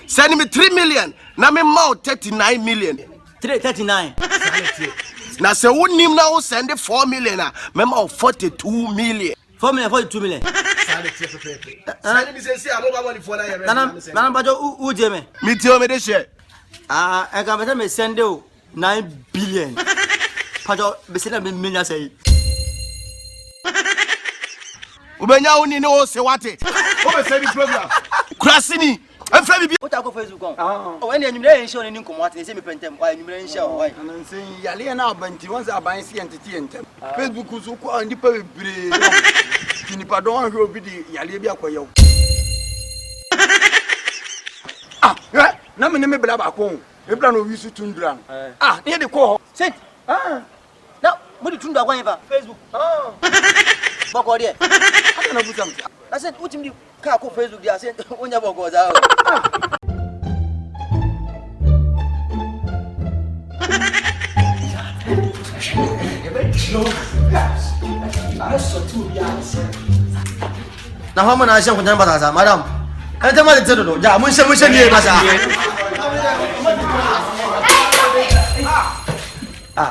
Send me 3 million. Now me mouth 39 million. 39. Now say who nim now send 4 million. Me mouth 42 million. 4 million, 42 million. Send me say I'm over money for that. Nana Bajo, who Jimmy? Me tell me this shit. I can me send you 9 billion. Pajo, be send me million say. Ubenya uni no say what it. Over say this program. Crasini. I'm from What I go Facebook. Oh, when you ain't showing any come what they say me pentem. Why you ain't show why? And say yale na banti once I buy see entertainment. Facebook so ko ndi pa bebre. Nipa don hwe obi di yale bi akoyew. Na me me bla ba ko. E bla no wi su tundra. Ne de ko. Sit. Now, what did you do about Facebook? Boko there. I don't know what I'm saying. I said, what you car ko Facebook there? I said, when you go out. Now, how many I say, madam? I tell my little, yeah, Musha near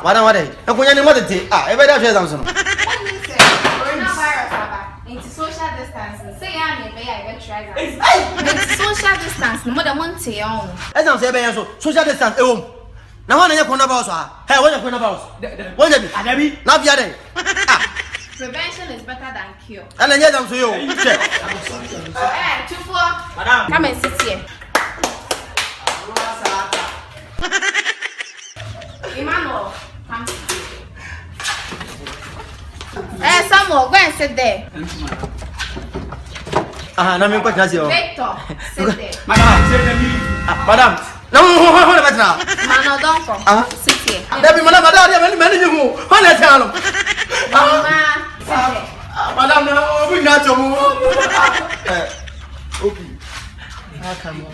madam, what day? I'm going to mother tea. I better have some. It's social distancing. Say I'm a try. It's social distancing. More than 1 day on. As I'm saying, social distance. Now, when you're going to hey, when you're going to what are you? Not yet. Prevention is better than cure. And then I'm to you. Hey, 2 4. Madam, come and sit here. Emmanuel, come. Hey, Samuel, go and sit there. No, me quite Victor, sit there. Madam. No, hold on now. Mano, don't come. Sit here. Madam, many you. Hold on, tell him. Mama, sit there. Madam, no, we not to move. Okay. Come on.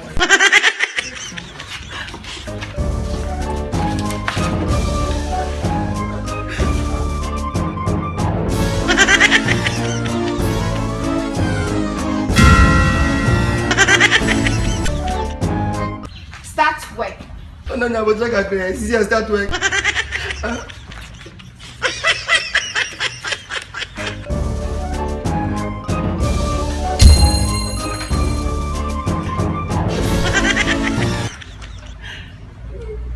Start work. No, I was like a see start work.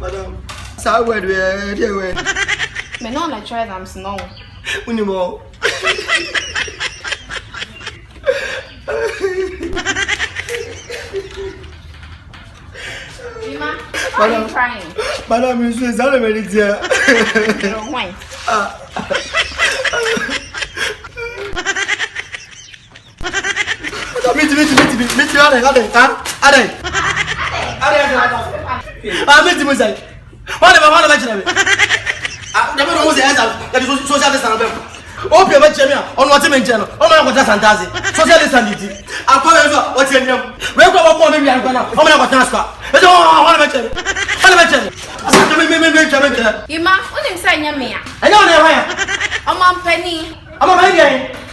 Madam, so where do we? Me no like try them snow. Unimo. Mima, why are you crying? Madam, you say that very dear. Why? Social distance. Oh, you mention me on what you mention. Oh, my God, fantastic. Social distance. I'm calling you. What's your name? Where go up on me? I'm gonna. Oh, my God, transfer. I want to mention. Ima, what you say, Yamia? I don't know why. I'm on penny. I'm a man.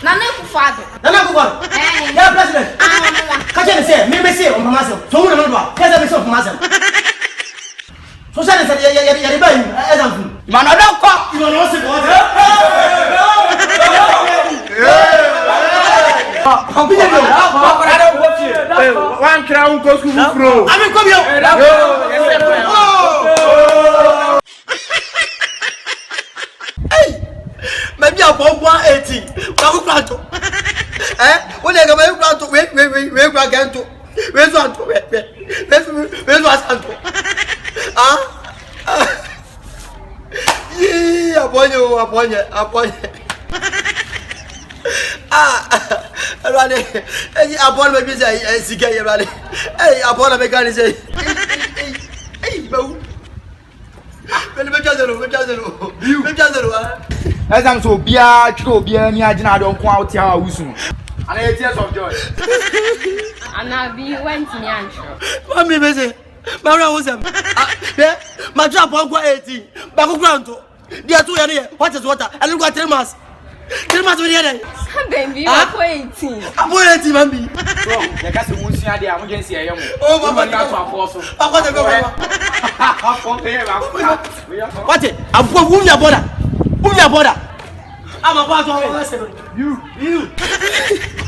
Nana Kufado. Nana Kufado. Yeah, President. Catch it, say, me say, on myself. So, we don't know. Here's a piece of myself. Social distance. Man, I don't call. You don't know. One crown goes to the floor. I mean, come here. Hey, maybe I'll put 180. When I go back to wait, again to where's one to where's one yeah, upon you. Upon my business, I get you ready. Hey, upon a mechanic say, hey, Beyou. As I'm so beer, near I don't go out here. And I tears of joy. And I be went to Nyancho. Mommy, busy. Mara was him. My job 180. Back ground. There are 2 years. What is water? And look at 3 months. Kill my today. Baby, I'm 18. I'm going to man be. So, you got to move here, I'm going to see a young Oh, Papa, got to apostle. What it? I'm going to border. Who's your border? I'm a part of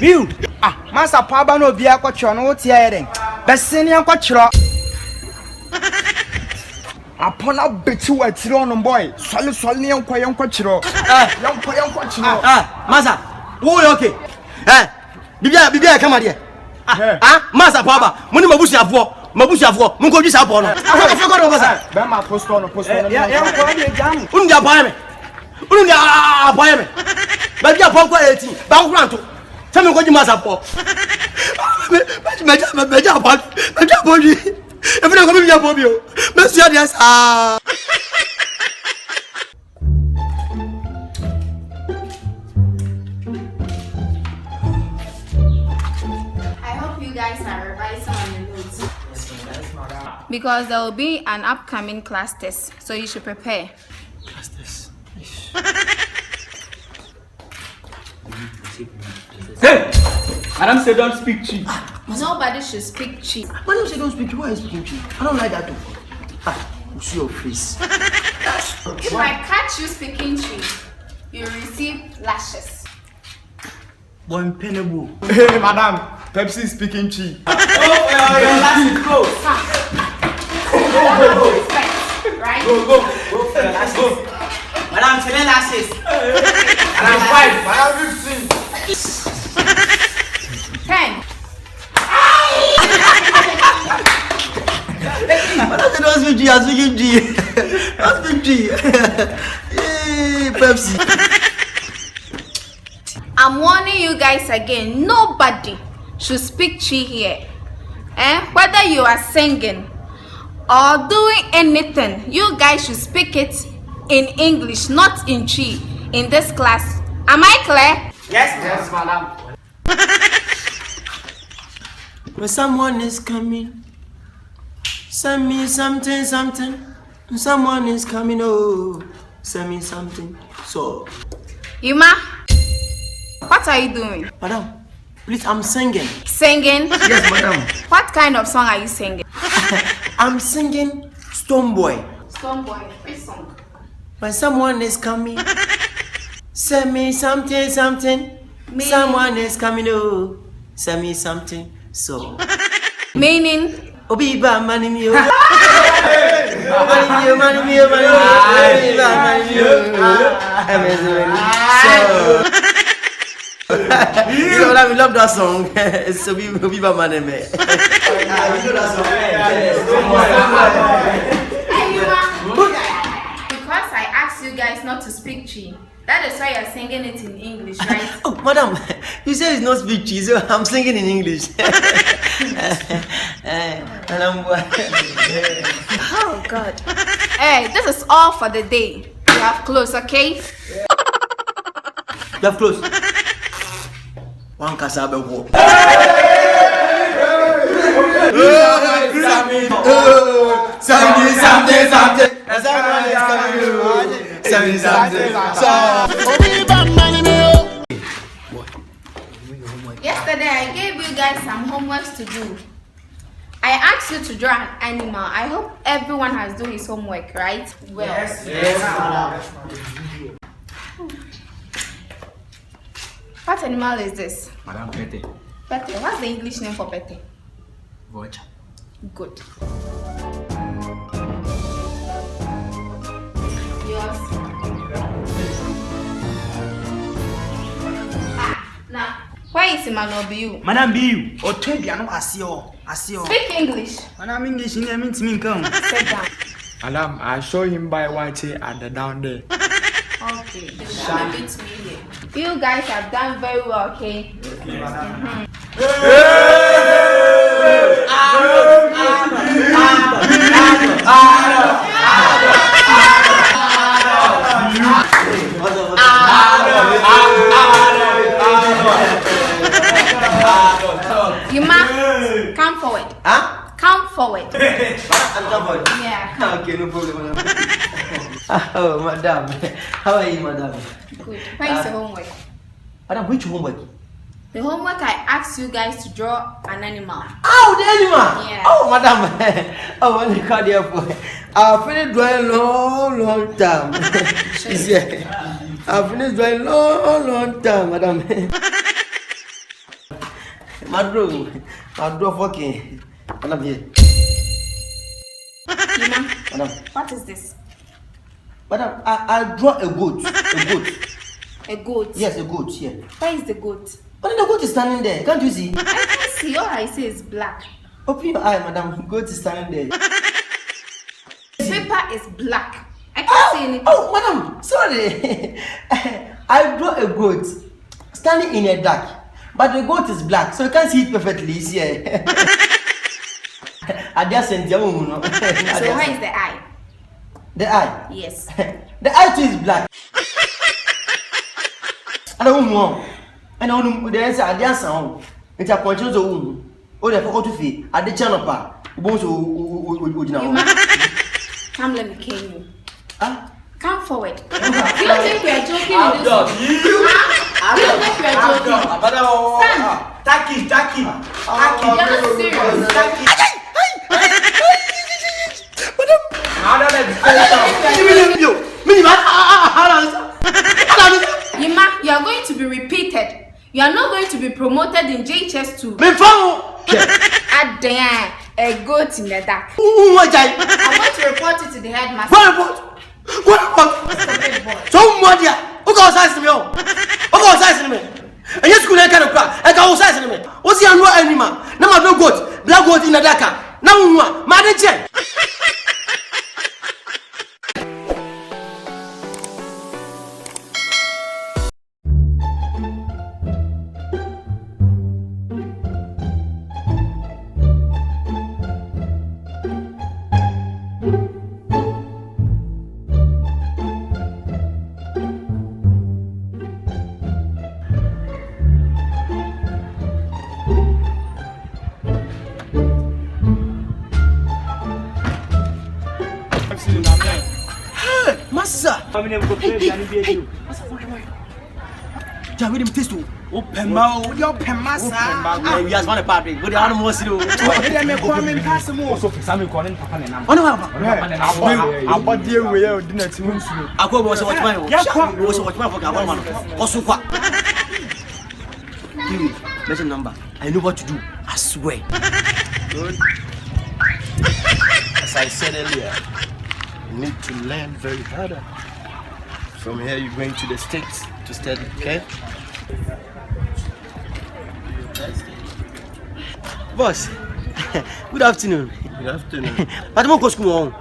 You. Ah, Master Paba no be a quatro, no tearing. Bessinian quatro. Upon a bit too a tron boy. Solid young quatro. Young quatro. Master, who okay? Bibia, come here. Master Paba, money Mabusia for Mungo this up on. I forgot over that. Bama post on. Unja boy me. But you pop 18. Background to. Tell me what you must have for. Beja body. If you don't come here, Bobio. Monsieur, yes. I hope you guys are revising on the notes. Because there will be an upcoming class test, so you should prepare. Class test. Hey! Madam said don't speak cheap. Nobody should speak cheap. Madam said don't speak cheap. Why are you speaking cheap? I don't like that too. We'll see your face. If I catch you speaking cheap, you receive lashes. Boy, impenetrable. Hey, madam, Pepsi is speaking cheap. Your lashes close. Right? Go for your lashes. Madam, 7 lashes. Madam, 5. Madam 15. 10. Madam said don't speak G. I'm speaking G. Don't speak G. Hey, Pepsi. I'm warning you guys again. Nobody should speak Chi here. Whether you are singing or doing anything, you guys should speak it in English, not in Chi, in this class. Am I clear? Yes, madam. When someone is coming, send me something. Someone is coming, oh, send me something. So, Yuma, what are you doing? madam, please, I'm singing. Singing? Yes, madam. What kind of song are you singing? I'm singing Stone Boy. Stone Boy, which song? When someone is coming, send me something. Me. Someone is coming, oh, send me something. So, Meaning? Obiba money me, money me. You know we love that song. It's Obiba money me. You know that song. Hey, Yuma. Because I asked you guys not to speak Chi. That is why you're singing it in English, right? Oh, madam, you say it's not speak cheese, so I'm singing in English. And Oh, God. Hey, this is all for the day. You have close, okay? you have close. One casabe walk. Yesterday, I gave you guys some homeworks to do. I asked you to draw an animal. I hope everyone has done his homework, right? Well. Yes. What animal is this? Madam Pete. Pete. What's the English name for Pete? Vulture. Good. Yours. Now, why is Emmanuel Beyou? Madam Beyou. O Tebiano Asio. Speak English. Madam English in means me come. Sit down. Madam, I saw him by white at the down there. Okay. Come meet me here. You guys have done very well, okay? Yuma, come forward. Huh? Come forward. I'm covered. Yeah. Okay, no problem. Oh, madam. How are you, madam? Good. Where is the homework? Madam, which homework? The homework I asked you guys to draw an animal. Oh, the animal! Yeah. Oh, madam. Oh, when you call the boy. I've finished drawing long time. I've finished drawing long time, madam. My fucking. Madam, here. Madam. What is this? Madam, I draw a goat. A goat. A goat? Yes, a goat, yeah. Where is the goat? But the goat is standing there. Can't you see? I can't see. All I see is black. Open your eye, madam. Goat is standing there. The paper is black. I can't see anything. Oh, madam, sorry. I draw a goat standing in a dark, but the goat is black, so you can't see it perfectly. It's here. Adjacent, So where is the eye? The eye? Yes. The eye too is black. I don't know. I don't know. There is a adjacent. It's a conscious of oh, the photo fee at the channel part. Come, let me kill you. Ah? Come forward. Do you think we are joking in this one? Do you think we are joking? Stand. Taki. You're not serious. Yima, you are going to be repeated. You are not going to be promoted in JHS2. Damn, a goat in the dark. I'm going to report it to the headmaster. What? So much, yeah. Who goes size me? Who goes size me? And you school kind of crap. I go size me. What's the annual animal? Now no goat, black goat in the dark. Now, manager. Massa. I'm going to play the Beyou. Jamie, them taste to Open mouth, your pemasa. we just want a party. What the animals do? Also, Sammy calling Papa and I'm on about dear way of dinner to win. I go was watch my was watch my for also what? Mention number. I know what to do. I swear. Good. As I said earlier, you need to learn very hard. From here, you're going to the States to study, okay? Boss, good afternoon. Good afternoon. But I'm going to school.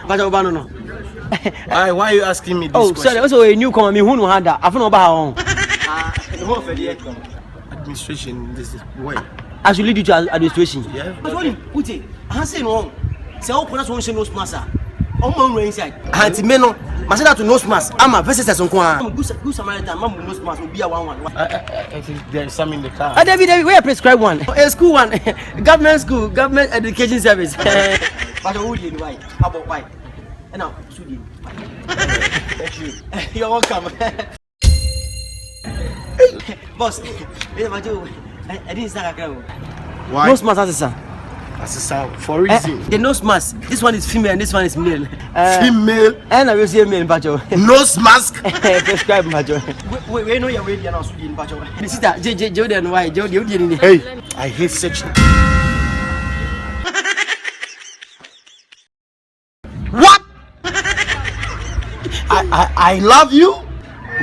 But why are you asking me this question? Sorry, also a newcomer. Me who know how that? I don't know about Administration, this is way. I should lead you to administration. Yeah. But what put it? I say no. Say all put us on no master. On my inside. Auntie Meno, Masada to nose mask. I'm a versus as on Kwan. Good Samaritan, Mamma nose mask will be a one. I think there's some in the car. David, we prescribe one. A school one. Government school, government education service. But who did why? How about why? And now, Sudi. Thank you. You're welcome. Boss, I didn't start a crowd. Why? Nose mask, sir. For reason. The nose mask. This one is female and this one is male. Female. And I will see a male, Pacho. Nose mask. Prescribe, Pacho. We know you're ready and also in Pacho. This is that Jordan, why? Jordan, Hey, I hate such. What? I love you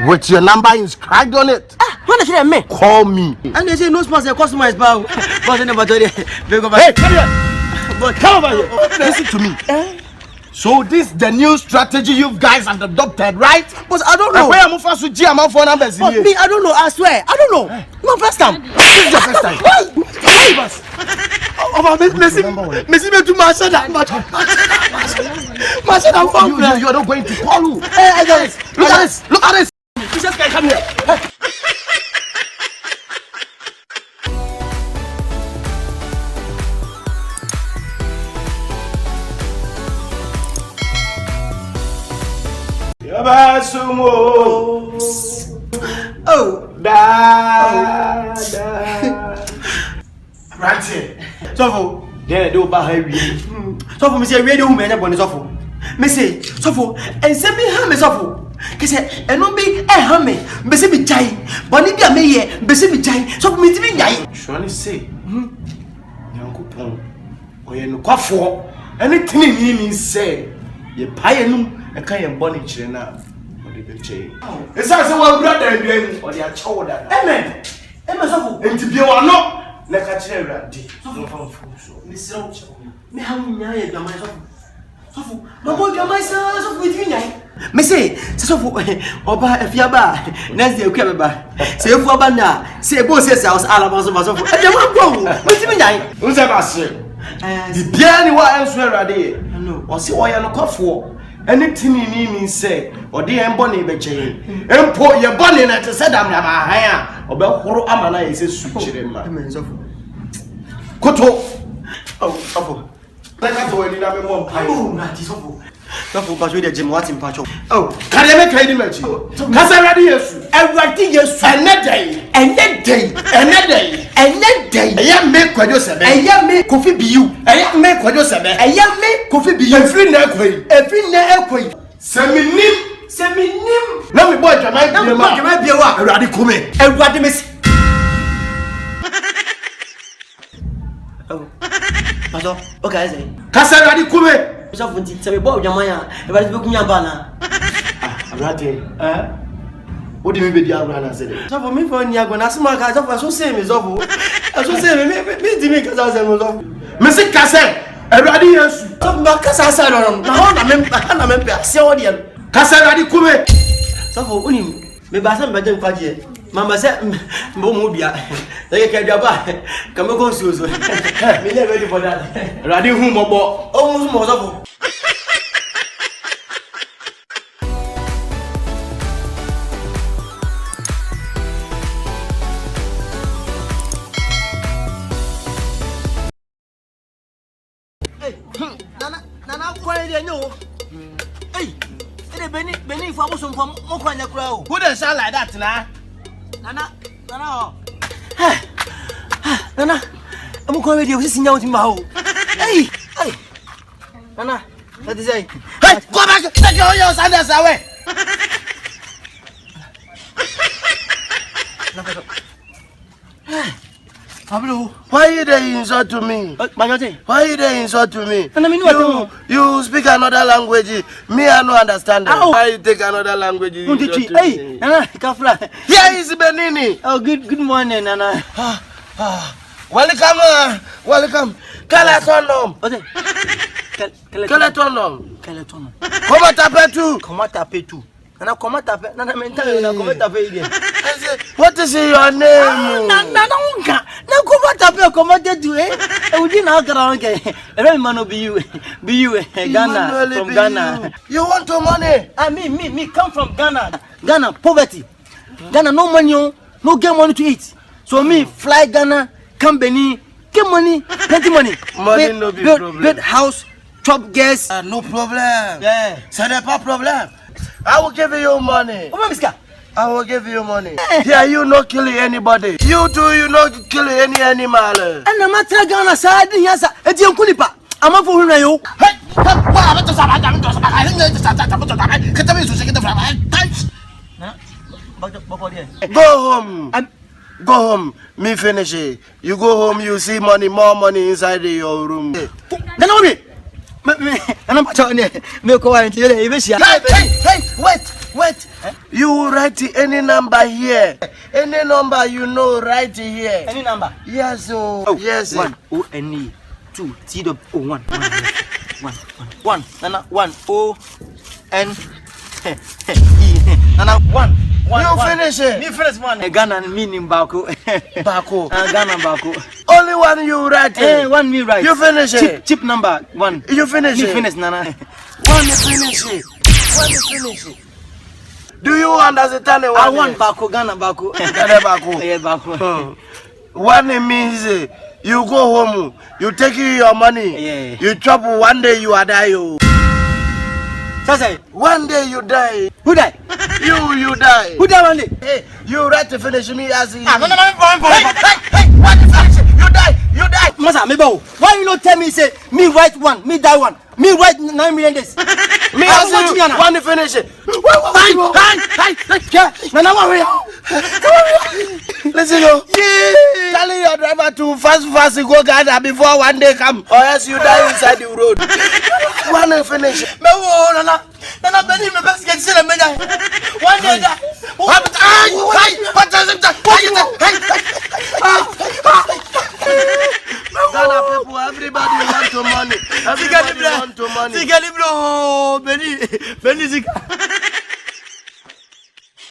with your number inscribed on it. When I me, call me. And they say no sponsor customer is bow. But never told you. Hey, come here. But come over here. Listen to me. So this is the new strategy you guys have adopted, right? But I don't know. Where am I supposed to G amount for numbers in here? Me, I don't know. I swear, I don't know. No first time. This is your first time. Messi me too much. You are not going to call you. Hey, guys, look at this. Look at this. You just can't come here. Hey. Abasumo. Oh, Da. Ranting. so Then do ba heavy. for me say radio woman e boni so for. Me say so for and say me ha me so for. Ke say eno bi e ha me say me jai. Boni bia me ye be say me jai. So for me ti me jai. Surely say. Yankopon. Oye no kwafo. Anything in me say. Ye paye no e kan ye boni kire na. Ode be che. Esa say wa brother ndem ode a chewo da. Amen. Amen so for. Enti bia wa no. Na ka kire Awurade. No fa mfu so. Me say o chewo. Me ha nya ye bia man so for. So for. No go bia man so for me ti nya. Me say so for oba efia ba. Next day ku ba. Say efu oba na. Say bo say house alaba so for. E dey wan go. Me ti me nya. Unse ba se. Di bia ni wa enso Awurade. No. O se oya no kwafo. Anything in me say ode en boni be che. Empo ye boni na te se dam na ba han a obe horo amana ye se su kire ma. Amen so for. Koto. Oh, afo. Like to any na me mo mpai. Oh, na ti so for. So for ba so dey jim what in patcho. Oh, can you make any match? Kasa Awurade Yesu. Awurade Yesu. Enedai. Enedai. Eya me kwadwo sebe. Eya me Kofi Beyou. Eya me kwadwo sebe. Eya me Kofi Beyou. Efri na ekoi. Efri na ekoi. Seminim. Na me boy Jamai Na me boy Jamai bia wa. Awurade kume. Awurade mesi. Oh. Paso, okay, I say. Kasa Awurade kume. So funti, se me boy Jamai a. Awurade be kunya ba na. Awurade. What do you mean by Awurade say? So for me for ni agona asma ka so say me so for. So say me di me kasa say me so. Me se kasa Awurade Yesu. So ba kasa say no. Na ho na me pe ase o de. Kasa Awurade kume. So for unim me ba say me ba kwaje. Mama say mbo mu bia. Dey ke dua ba. Ka me go so so. Me dey ready for that. Awurade hu mobo. O mu so so for. Nana kwani dey no. Hey, Beni for abusun for mo kwanya kura o. Who dey sound like that na? Nana oh. Nana, I'm going to see you tomorrow. Hey. Nana, what is it? Hey, go back. Take your sandals away. Pablo, Why you dey insult to me? Mayote. Why you dey insult to me? Nana, me no You speak another language. Me I no understand. Ow. Why you take another language? You insult to me? Hey, Nana, Kafra. Here is Benini. Oh, good morning, Nana. Welcome. Kalatonum. What is Kalatonum. Keleton. Comment t'appelles tu? Comment taper tout? Nana, comment taper? Nana, maintenant, comment taper il What is your name? Nana, unga. Na comment taper? Comment tu es? Et vous dites na kara ke. Ere mano Beyou, Ghana, from Ghana. You want to money? Me come from Ghana. Ghana poverty. Ghana no money, no get money to eat. So me fly Ghana, come Benin, get money, plenty money. Money no be problem. Build house, chop gas. No problem. Yeah. Ça n'est pas problème. I will give you money. Come on, Miska. I will give you money. Here you not killing anybody. You too, you not killing any animal. And the matter Ghana side here, sir. Eti onkulipa. Ama for huna yo. Hey, what happened to Sabata? Go home. Go home. Me finish it. You go home, you see money, more money inside your room. Then me. I'm talking. Me ko wa nti yo e be sia. Hey, wait. You write any number here. Any number you know, write here. Any number? Yes, yes. 1 O N E 2 T O 1 1 Nana 1 O N E Nana 1 You finish it. Me finish one. Ghana meaning Bako. Bako. Ghana Bako. Only one you write it. One me right. You finish it. Chip number 1. You finish it. Me finish Nana. One you finish it. Do you understand the one? I want Bako, Ghana Bako. Ghana Bako. Yeah, Bako. One means you go home, you take your money, Yeah. you chop one day you are die. Say. One day you die. Who die? You die. Who die one day? Hey, you right to finish me as he. Ah, no. Hey, what the finish? You die. Masa, me bow. Why you not tell me say me write one, me die one, me write 9 million days? Me as you want to finish it. Hey. Listen, yo. Telling your driver to fast go gather before one day come, or else you die inside the road. Want to finish it? Nana, Benny, me best get sell me die. One day die. Ghana people, everybody want to money. Everybody want to money. Benny, Zika.